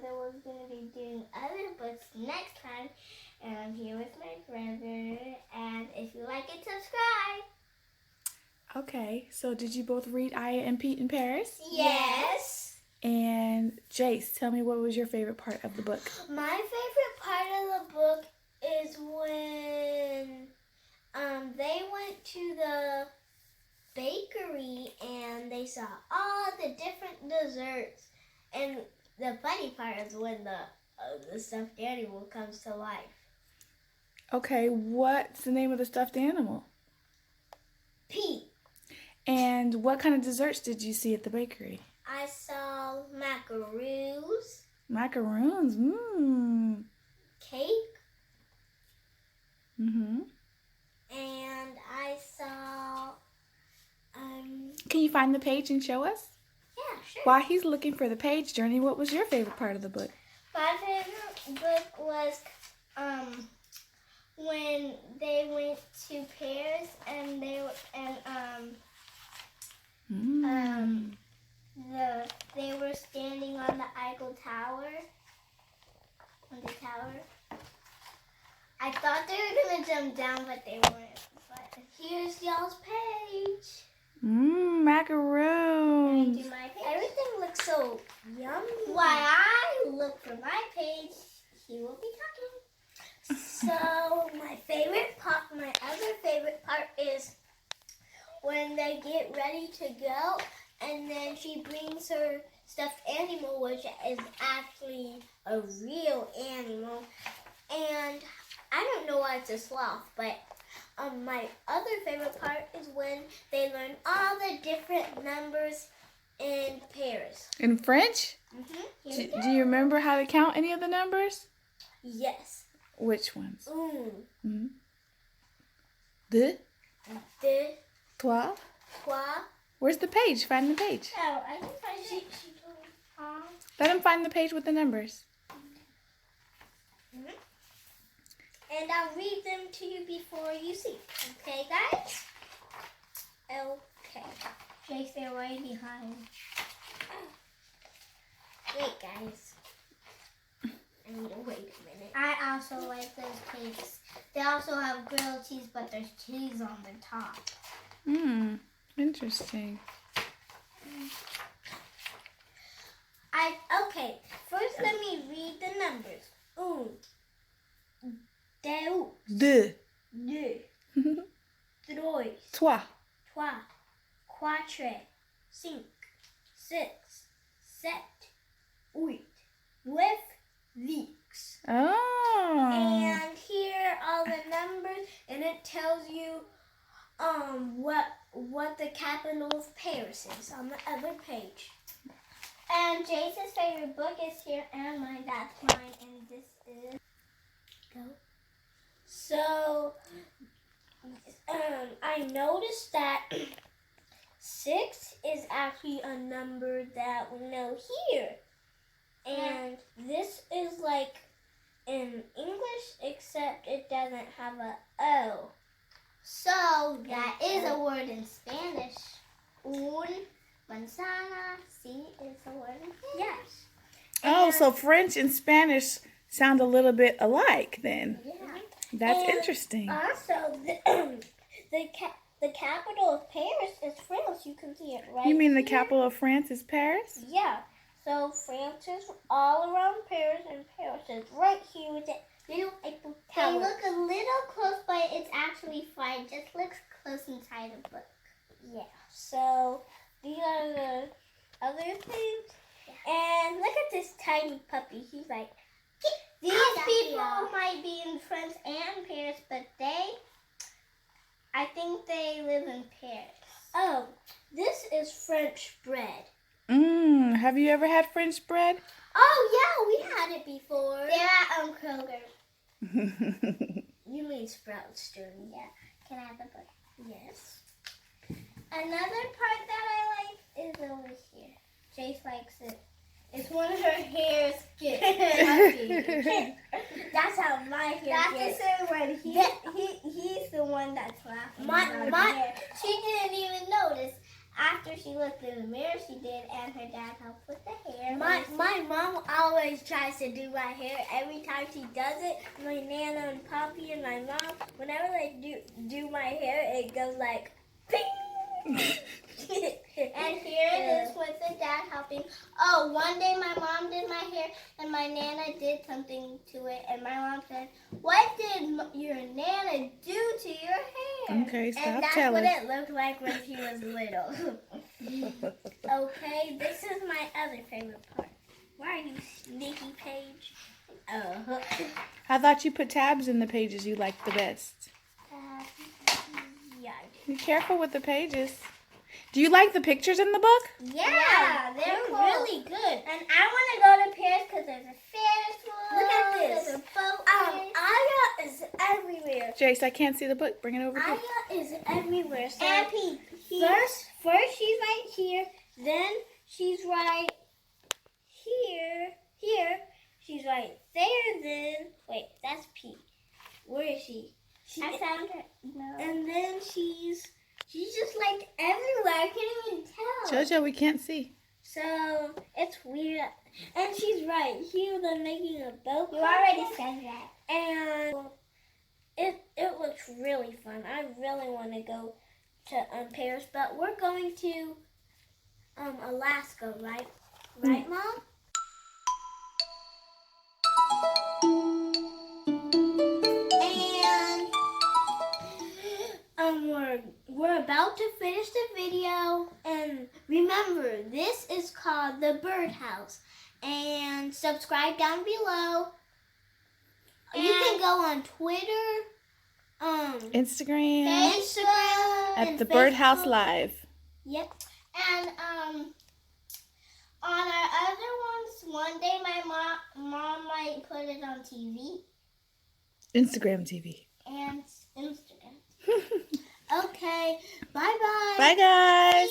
mother was going to be doing other books next time. And I'm here with my brother. And if you like it, subscribe. Okay, so did you both read Aya and Pete in Paris? Yes. And Jace, tell me, what was your favorite part of the book? My favorite part of the book is when they went to the bakery and they saw all the different desserts. And the funny part is when the stuffed animal comes to life. Okay, what's the name of the stuffed animal? Pete. And what kind of desserts did you see at the bakery? I saw macaroons. Macaroons, Cake. Mm-hmm. And I saw, Can you find the page and show us? yeah, sure. While he's looking for the page, Journey, what was your favorite part of the book? My favorite book was, when they went to Paris and they were standing on the Eiffel Tower. I thought they were gonna jump down, but they weren't. But here's y'all's page. Macaroons. Everything looks so yummy. While I look for my page, he will be talking. So my other favorite part is when they get ready to go, and then she brings her stuffed animal, which is actually a real animal. And I don't know why it's a sloth, but my other favorite part is when they learn all the different numbers in Paris. In French? Mm-hmm. Do you remember how to count any of the numbers? Yes. Which ones? Un, Deux, deux, trois. trois. Where's the page? Find the page. Oh, I think I should. She told me. Let him find the page with the numbers. Mm-hmm. And I'll read them to you before you see. Okay, guys? Okay. Jace, they're right behind. Wait, guys. I need to wait a minute. I also like those cakes. They also have grilled cheese, but there's cheese on the top. Interesting. Okay, first let me read the numbers. Un, deux, Deux, trois, trois, trois, quatre, cinq, six, sept, huit, neuf, dix. Oh. And here are all the numbers, and it tells you what the capital of Paris is on the other page. And Jace's favorite book is here, and that's mine, and this is go. So I noticed that 6 is actually a number that we know here, and this is like in English, except it doesn't have a O. So that is a word in Spanish. Un, manzana, sí is a word in Spanish. Yes. Oh, so French and Spanish sound a little bit alike then. Yeah. That's And interesting. Also, the capital of Paris is France. You can see it right You mean the here. capital of France is Paris? Yeah. So France is all around Paris, and Paris is right here with the little Eiffel Tower. They look a little close, but it's actually fine. Just looks close inside a book. Yeah. So these are the other things. Yeah. And look at this tiny puppy. He's like, these people might be in France and Paris, but I think they live in Paris. Oh, this is French bread. Have you ever had French bread? Oh, yeah, we had it before. They're at Kroger. You mean Sprouts, Jordan. Yeah. Can I have the book? Yes. Another part that I like is over here. Jace likes it. It's one of her hairs gets puffy. That's how my hair gets. That's the same when he's the one that's laughing. She didn't even notice. after she looked in the mirror, she did, and her dad helped with the hair. My mom always tries to do my hair. Every time she does it, my Nana and Poppy and my mom, whenever they do my hair, it goes like, ping! And here it is with the dad helping. Oh, one day my mom did my hair and my Nana did something to it. And my mom said, "What did your Nana do to your hair?" Okay, stop and that's telling. what it looked like when she was little. Okay, this is my other favorite part. Where are you, sneaky Paige? Oh. I thought you put tabs in the pages you liked the best. Yeah, I did. Be careful with the pages. Do you like the pictures in the book? Yeah, they're cool. Really good. And I want to go to Paris because there's a Ferris wheel. Look at this. There's a boat. Aya is everywhere. Jace, I can't see the book. Bring it over here. Aya is everywhere. So and first she's right here. Then she's right here. Here. She's right there. Then wait, that's P. Where is she? I found her. No. And then she's just like everywhere. I can't even tell. Jojo, we can't see. So it's weird. And she's right here. They're making a boat. You already said that. And it looks really fun. I really want to go to Paris, but we're going to Alaska, right? Right, Mom? We're about to finish the video, and remember, this is called The Birdhouse. And subscribe down below. And you can go on Twitter, Instagram, at the Facebook. Birdhouse Live. Yep. And on our other ones, one day my mom might put it on TV. Instagram TV. And Instagram. Okay. Bye-bye. Bye, guys.